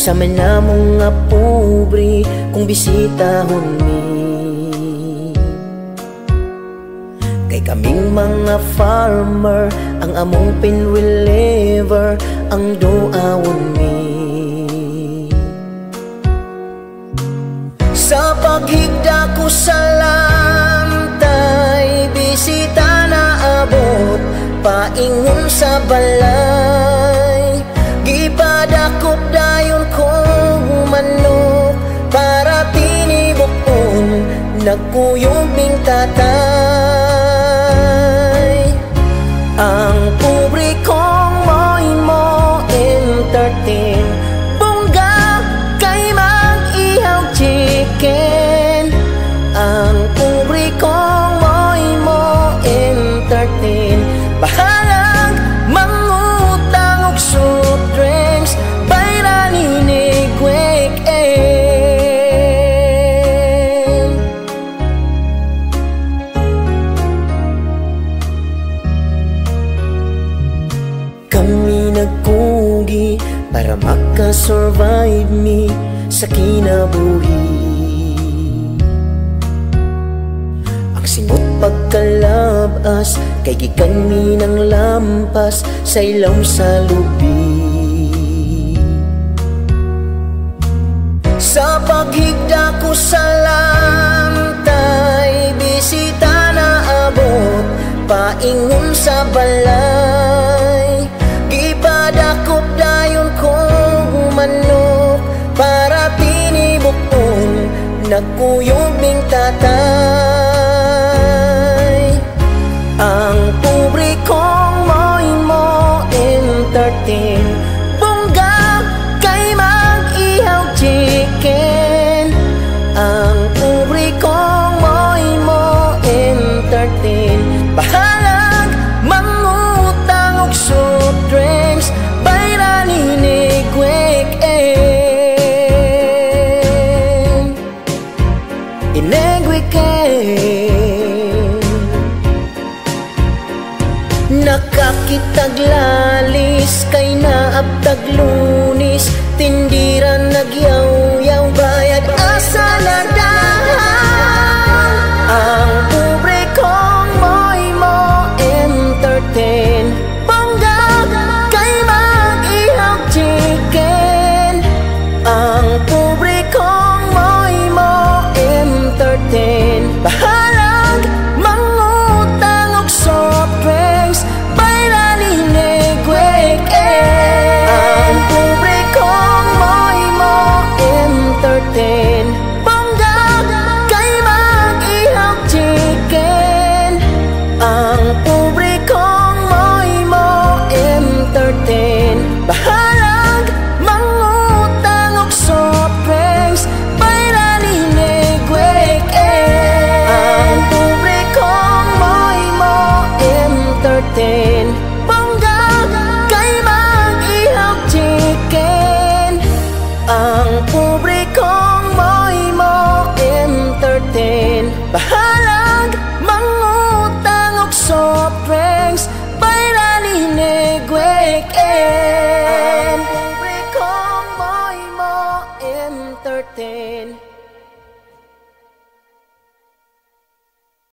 sa manamong nga pobre kung bisitahon mi. Kay kaming mga farmer, ang among pinreliever, ang doawon mi. Sa paghigda ko sa lantay, bisita na abot, paingon sa balay. Gipadakop dayon kong manok, para tinibukon, nagkuyog ming tatay. Ang pobre kong mo'y mo entertain, bongga kay mag-ihaw chicken. Ang pobre kong mo'y mo entertain, bahalang mangutang og soft drinks, bayranin ni weekend. Kami nagkugi para makasurvive mi sa kinabuhi. Ang simot pagkalabas, kay gikan mi ng lampas sa ilaw sa lubi. Sa paghigda ko sa lantay, bisita na abot, paingon sa balay. Gipadakop dayon kong manok, para tinibukon, nagkuyog ming tatay. Ang pobre kong mo'y mo entertain, bongga kay mag-ihaw chicken. Ang pobre kong mo'y mo entertain, bahalag mangutang og soft drinks, bayranin ni weekend. Ineg weekend, nakakitag lalis, kay naabtag Lunis, tindiran nagyaw-yaw, bayad asa na dahan. Ang pobre kong mo'y mo entertain, bongga kay mag-ihaw chicken. Ang pobre kong mo'y mo entertain, bahalag mangutang og soft drinks, bayranin ni weekend. Ang pobre kong mo'y mo entertain, bongga kay mag-ihaw chicken. Ang pobre kong mo'y mo entertain, bahalag mangutang og soft drinks, bayranin ni weekend. Ang pobre kong mo'y mo entertain, bongga kay mag-ihaw chicken. Ang pobre kong mo'y mo entertain, bahalag mangutang og soft drinks, bayranin ni weekend. Ang pobre kong mo'y mo entertain, bahalag mangutang og soft drinks.